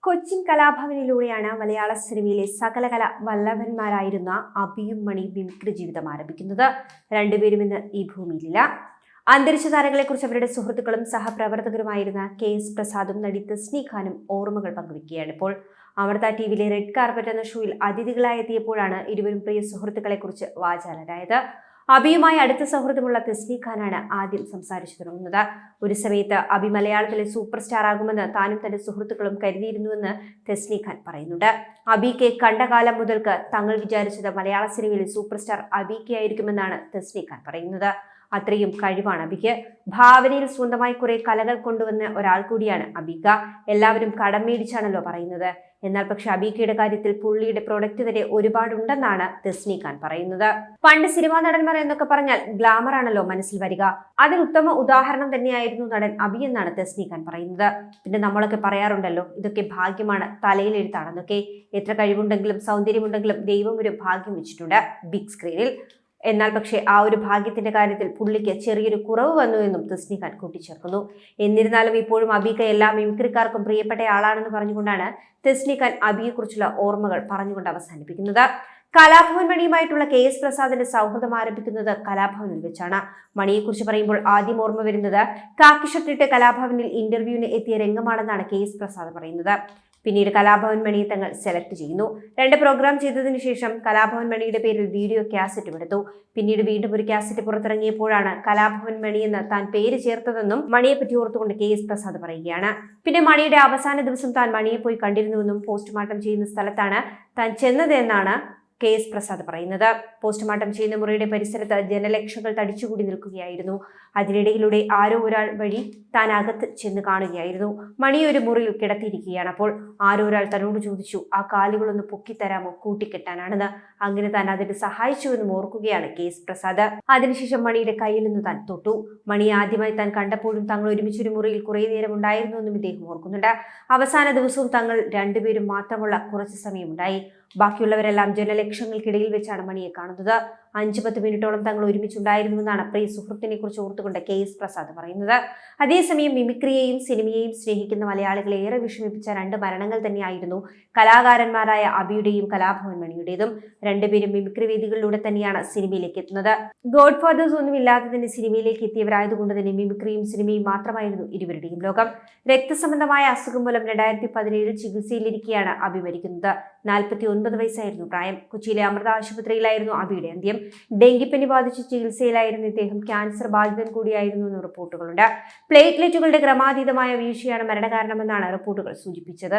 കൊച്ചിൻ കലാഭവനിലൂടെയാണ് മലയാള സിനിമയിലെ സകലകല വല്ലഭന്മാരായിരുന്ന അഭിയും മണിയും മിമിക്രി ജീവിതം ആരംഭിക്കുന്നത്. രണ്ടുപേരും ഇന്ന് ഈ ഭൂമിയിലില്ല. അന്തരിച്ച താരങ്ങളെക്കുറിച്ച് അവരുടെ സുഹൃത്തുക്കളും സഹപ്രവർത്തകരുമായിരുന്ന KS പ്രസാദും നടി തസ്നി ഖാനും ഓർമ്മകൾ പങ്കുവയ്ക്കുകയാണ്. ഇപ്പോൾ അമൃത TVയിലെ റെഡ് കാർപ്പറ്റ് എന്ന ഷോയിൽ അതിഥികളായി എത്തിയപ്പോഴാണ് ഇരുവരും പ്രിയ സുഹൃത്തുക്കളെക്കുറിച്ച് വാചാലരായത്. അഭിയുമായി അടുത്ത സൗഹൃദമുള്ള തസ്നി ഖാനാണ് ആദ്യം സംസാരിച്ചു തുടങ്ങുന്നത്. ഒരു സമയത്ത് അഭി മലയാളത്തിലെ സൂപ്പർ സ്റ്റാർ ആകുമെന്ന് താനും തന്റെ സുഹൃത്തുക്കളും കരുതിയിരുന്നുവെന്ന് തസ്നി ഖാൻ പറയുന്നുണ്ട്. അഭിക്ക് കണ്ട കാലം മുതൽക്ക് തങ്ങൾ വിചാരിച്ചത് മലയാള സിനിമയിലെ സൂപ്പർ സ്റ്റാർ അഭിക്ക് ആയിരിക്കുമെന്നാണ് തസ്നി ഖാൻ പറയുന്നത്. അത്രയും കഴിവാണ് അഭിക്ക്. ഭാവനയിൽ സ്വന്തമായി കുറെ കലകൾ കൊണ്ടുവന്ന ഒരാൾ കൂടിയാണ് അബീക. എല്ലാവരും കടം മേടിച്ചാണല്ലോ പറയുന്നത്. എന്നാൽ പക്ഷെ അബീക്കയുടെ കാര്യത്തിൽ പുള്ളിയുടെ പ്രൊഡക്റ്റ് തന്നെ ഒരുപാടുണ്ടെന്നാണ് തസ്നി ഖാൻ പറയുന്നത്. പണ്ട് സിനിമാ നടന്മാർ എന്നൊക്കെ പറഞ്ഞാൽ ഗ്ലാമർ ആണല്ലോ മനസ്സിൽ വരിക. അതിന് ഉത്തമ ഉദാഹരണം തന്നെയായിരുന്നു നടൻ അബി എന്നാണ് തസ്നി ഖാൻ പറയുന്നത്. പിന്നെ നമ്മളൊക്കെ പറയാറുണ്ടല്ലോ, ഇതൊക്കെ ഭാഗ്യമാണ്, തലയിലെഴുത്താണെന്നൊക്കെ. എത്ര കഴിവുണ്ടെങ്കിലും സൗന്ദര്യമുണ്ടെങ്കിലും ദൈവം ഒരു ഭാഗ്യം വെച്ചിട്ടുണ്ട് ബിഗ് സ്ക്രീനിൽ. എന്നാൽ പക്ഷേ ആ ഒരു ഭാഗ്യത്തിന്റെ കാര്യത്തിൽ പുള്ളിക്ക് ചെറിയൊരു കുറവ് വന്നു എന്നും തസ്നി ഖാൻ കൂട്ടിച്ചേർക്കുന്നു. എന്നിരുന്നാലും ഇപ്പോഴും അബീക എല്ലാ മിമിക്രിക്കാർക്കും പ്രിയപ്പെട്ട ആളാണെന്ന് പറഞ്ഞുകൊണ്ടാണ് തസ്നി ഖാൻ അബിയെക്കുറിച്ചുള്ള ഓർമ്മകൾ പറഞ്ഞുകൊണ്ട് അവസാനിപ്പിക്കുന്നത്. കലാഭവൻ മണിയുമായിട്ടുള്ള KS പ്രസാദിന്റെ സൗഹൃദം ആരംഭിക്കുന്നത് കലാഭവനിൽ വെച്ചാണ്. മണിയെക്കുറിച്ച് പറയുമ്പോൾ ആദ്യം ഓർമ്മ വരുന്നത് കാക്കി ഷർട്ടിട്ട് കലാഭവനിൽ ഇന്റർവ്യൂവിന് എത്തിയ രംഗമാണെന്നാണ് KS പ്രസാദ് പറയുന്നത്. പിന്നീട് കലാഭവൻ മണിയെ തങ്ങൾ സെലക്ട് ചെയ്യുന്നു. 2 പ്രോഗ്രാം ചെയ്തതിനു ശേഷം കലാഭവൻ മണിയുടെ പേരിൽ വീഡിയോ കാസറ്റും എടുത്തു. പിന്നീട് വീണ്ടും ഒരു കാസറ്റ് പുറത്തിറങ്ങിയപ്പോഴാണ് കലാഭവൻ മണി എന്ന് താൻ പേര് ചേർത്തതെന്നും മണിയെപ്പറ്റി ഓർത്തുകൊണ്ട് KS പ്രസാദ് പറയുകയാണ്. പിന്നെ മണിയുടെ അവസാന ദിവസം താൻ മണിയെ പോയി കണ്ടിരുന്നുവെന്നും പോസ്റ്റ്മോർട്ടം ചെയ്യുന്ന സ്ഥലത്താണ് താൻ ചെന്നത് എന്നാണ് KS പ്രസാദ് പറയുന്നത്. പോസ്റ്റ്മോർട്ടം ചെയ്യുന്ന മുറിയുടെ പരിസരത്ത് ജനലക്ഷങ്ങൾ തടിച്ചുകൂടി നിൽക്കുകയായിരുന്നു. അതിനിടയിലൂടെ ആരോ ഒരാൾ വഴി താൻ അകത്ത് ചെന്ന് കാണുകയായിരുന്നു. മണി ഒരു മുറിയിൽ കിടത്തിയിരിക്കുകയാണ്. അപ്പോൾ ആരോ ഒരാൾ തന്നോട് ചോദിച്ചു, ആ കാലുകളൊന്ന് പൊക്കിത്തരാമോ, കൂട്ടിക്കെട്ടാനാണെന്ന്. അങ്ങനെ താൻ അതിന് സഹായിച്ചുവെന്നും ഓർക്കുകയാണ് KS പ്രസാദ്. അതിനുശേഷം മണിയുടെ കയ്യിൽ നിന്ന് താൻ തൊട്ടു. മണിയെ ആദ്യമായി താൻ കണ്ടപ്പോഴും തങ്ങൾ ഒരുമിച്ചൊരു മുറിയിൽ കുറേ നേരം ഉണ്ടായിരുന്നുവെന്നും ഇദ്ദേഹം ഓർക്കുന്നുണ്ട്. അവസാന ദിവസവും തങ്ങൾ രണ്ടുപേരും മാത്രമുള്ള കുറച്ച് സമയമുണ്ടായി. ബാക്കിയുള്ളവരെല്ലാം ജനലക്ഷങ്ങൾക്കിടയിൽ വെച്ചാണ് മണിയെ കാണുന്നത്. 5-10 മിനിറ്റോളം തങ്ങൾ ഒരുമിച്ചുണ്ടായിരുന്നുവെന്നാണ് പ്രിയ സുഹൃത്തിനെ കുറിച്ച് ഓർത്തുകൊണ്ട് KS പ്രസാദ് പറയുന്നത്. അതേസമയം മിമിക്രിയെയും സിനിമയെയും സ്നേഹിക്കുന്ന മലയാളികളെ ഏറെ വിഷമിപ്പിച്ച 2 മരണങ്ങൾ തന്നെയായിരുന്നു കലാകാരന്മാരായ അബിയുടെയും കലാഭവൻ മണിയുടേതും. രണ്ടുപേരും മിമിക്രി വേദികളിലൂടെ തന്നെയാണ് സിനിമയിലേക്ക് എത്തുന്നത്. ഗോഡ് ഫാദേഴ്സ് ഒന്നും ഇല്ലാതെ തന്നെ സിനിമയിലേക്ക് എത്തിയവരായതുകൊണ്ട് തന്നെ മിമിക്രിയും സിനിമയും മാത്രമായിരുന്നു ഇരുവരുടെയും ലോകം. രക്തസംബന്ധമായ അസുഖം മൂലം 2017 ചികിത്സയിലിരിക്കെയാണ് അബി മരിക്കുന്നത്. 49 വയസ്സായിരുന്നു പ്രായം. കൊച്ചിയിലെ അമൃത ആശുപത്രിയിലായിരുന്നു അബിയുടെ അന്ത്യം. ഡെങ്കിപ്പനി ബാധിച്ച് ചികിത്സയിലായിരുന്ന ഇദ്ദേഹം ക്യാൻസർ ബാധിതൻ കൂടിയായിരുന്നു എന്ന് റിപ്പോർട്ടുകളുണ്ട്. പ്ലേറ്റ്ലെറ്റുകളുടെ ക്രമാതീതമായ വീഴ്ചയാണ് മരണകാരണമെന്നാണ് റിപ്പോർട്ടുകൾ സൂചിപ്പിച്ചത്.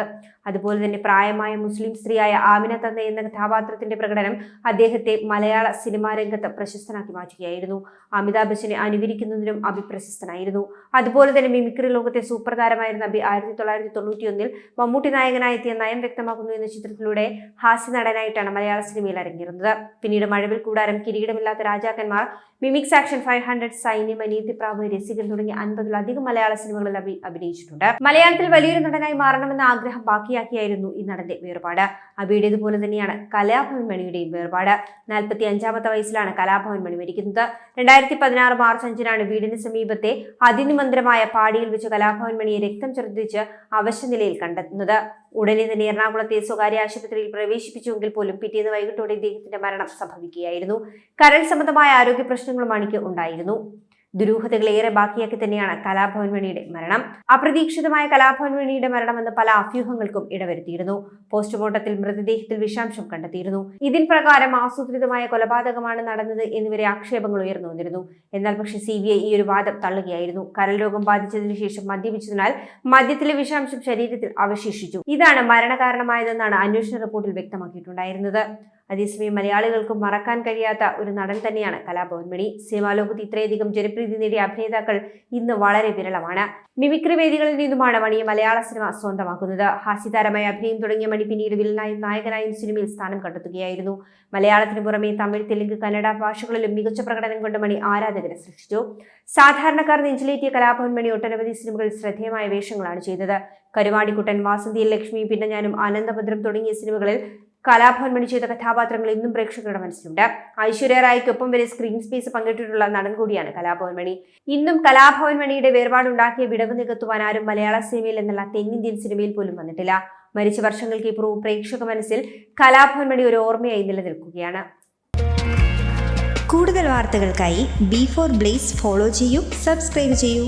അതുപോലെ തന്നെ പ്രായമായ മുസ്ലിം സ്ത്രീയായ ആമിന തന്ന എന്ന കഥാപാത്രത്തിന്റെ പ്രകടനം അദ്ദേഹത്തെ മലയാള സിനിമാ രംഗത്ത് പ്രശസ്തനാക്കി മാറ്റുകയായിരുന്നു. അമിതാഭ് ബച്ചനെ അനുകരിക്കുന്നതിനും അബി പ്രശസ്തനായിരുന്നു. അതുപോലെ തന്നെ മിമിക്രി ലോകത്തെ സൂപ്പർ താരമായിരുന്ന അബി 1991 മമ്മൂട്ടി നായകനായെത്തിയ നയം വ്യക്തമാക്കുന്നു എന്ന ചിത്രത്തിലൂടെ ഹാസ്യ നടനായിട്ടാണ് മലയാള സിനിമയിൽ അരങ്ങേറുന്നത്. പിന്നീട് മഴവിൽ കൂടാരം, കിരീടമില്ലാത്ത രാജാക്കന്മാർ, മിമിക്സ് ആക്ഷൻ 500, സൈന്യം, അനിയത്തിപ്രാവ്, രസികൻ തുടങ്ങിയ 50-ലധികം മലയാള സിനിമകളിൽ അഭിനയിച്ചിട്ടുണ്ട്. മലയാളത്തിൽ വലിയൊരു നടനായി മാറണമെന്ന ആഗ്രഹം ബാക്കിയാക്കിയായിരുന്നു ഈ നടന്റെ വേർപാട്. അബിയുടേതുപോലെ തന്നെയാണ് കലാഭവൻ മണിയുടെയും വേർപാട്. 45-ാമത്തെ വയസ്സിലാണ് കലാഭവൻ മണി മരിക്കുന്നത്. 2016 മാർച്ച് 5-നാണ് വീടിന് സമീപത്തെ അതിനിമന്ത്രമായ പാടിയിൽ വെച്ച് കലാഭവൻ മണിയെ രക്തം ഛർദ്ദിച്ച് അവശനിലയിൽ കണ്ടെത്തുന്നത്. ഉടനെ തന്നെ എറണാകുളത്തെ സ്വകാര്യ ആശുപത്രിയിൽ പ്രവേശിപ്പിച്ചുവെങ്കിൽ പോലും പിറ്റേന്ന് വൈകിട്ടോടെ ഇദ്ദേഹത്തിന്റെ മരണം സംഭവിക്കുകയായിരുന്നു. കരൾ സംബന്ധമായ ആരോഗ്യ പ്രശ്നങ്ങളും മണിക്ക് ഉണ്ടായിരുന്നു. ദുരൂഹതകളേറെ ബാക്കിയാക്കി തന്നെയാണ് കലാഭവൻ മണിയുടെ മരണം. അപ്രതീക്ഷിതമായ കലാഭവൻ മണിയുടെ മരണമെന്ന് പല അഭ്യൂഹങ്ങൾക്കും ഇടവരുത്തിയിരുന്നു. പോസ്റ്റ്മോർട്ടത്തിൽ മൃതദേഹത്തിൽ വിഷാംശം കണ്ടെത്തിയിരുന്നു. ഇതിൻ പ്രകാരം ആസൂത്രിതമായ കൊലപാതകമാണ് നടന്നത് എന്നിവരെ ആക്ഷേപങ്ങൾ ഉയർന്നു വന്നിരുന്നു. എന്നാൽ പക്ഷേ CBI ഈ ഒരു വാദം തള്ളുകയായിരുന്നു. കരൾ രോഗം ബാധിച്ചതിനു ശേഷം മദ്യപിച്ചതിനാൽ മദ്യത്തിലെ വിഷാംശം ശരീരത്തിൽ അവശേഷിച്ചു. ഇതാണ് മരണകാരണമായതെന്നാണ് അന്വേഷണ റിപ്പോർട്ടിൽ വ്യക്തമാക്കിയിട്ടുണ്ടായിരുന്നത്. അതേസമയം മലയാളികൾക്കും മറക്കാൻ കഴിയാത്ത ഒരു നടൻ തന്നെയാണ് കലാഭവൻ മണി. സിനിമാ ലോകത്ത് ഇത്രയധികം ജനപ്രീതി നേടിയ അഭിനേതാക്കൾ ഇന്ന് വളരെ വിരളമാണ്. മിമിക്രി വേദികളിൽ നിന്നുമാണ് മണിയെ മലയാള സിനിമ സ്വന്തമാക്കുന്നത്. ഹാസ്യതാരമായി അഭിനയം തുടങ്ങിയ മണി പിന്നീട് വില്ലനായും നായകനായും സിനിമയിൽ സ്ഥാനം കണ്ടെത്തുകയായിരുന്നു. മലയാളത്തിന് പുറമെ തമിഴ്, തെലുങ്ക്, കന്നഡ ഭാഷകളിലും മികച്ച പ്രകടനം കൊണ്ട് മണി ആരാധകരെ സൃഷ്ടിച്ചു. സാധാരണക്കാർ നെഞ്ചിലേറ്റിയ കലാഭവൻ മണി ഒട്ടനവധി സിനിമകളിൽ ശ്രദ്ധേയമായ വേഷങ്ങളാണ് ചെയ്തത്. കരുവാടിക്കുട്ടൻ, വാസന്തിയിൽ ലക്ഷ്മി, പിന്നെ ഞാനും, ആനന്ദഭദ്രം തുടങ്ങിയ സിനിമകളിൽ കലാഭവൻ മണി ചെയ്ത കഥാപാത്രങ്ങൾ ഇന്നും പ്രേക്ഷകരുടെ മനസ്സിലുണ്ട്. ഐശ്വര്യ റായിക്കൊപ്പം വരെ സ്ക്രീൻ സ്പേസ് പങ്കിട്ടിട്ടുള്ള നടൻ കൂടിയാണ് കലാഭവൻ മണി. ഇന്നും കലാഭവൻ മണിയുടെ വേർപാടുണ്ടാക്കിയ വിടവ് നികത്തുവാൻ ആരും മലയാള സിനിമയിൽ എന്നല്ല തെന്നിന്ത്യൻ സിനിമയിൽ പോലും വന്നിട്ടില്ല. മരിച്ച വർഷങ്ങൾക്ക് ഇപ്പുറവും പ്രേക്ഷക മനസ്സിൽ കലാഭവൻ മണി ഒരു ഓർമ്മയായി നിലനിൽക്കുകയാണ്. കൂടുതൽ വാർത്തകൾക്കായി B4 Blaze ഫോളോ ചെയ്യൂ, സബ്സ്ക്രൈബ് ചെയ്യൂ.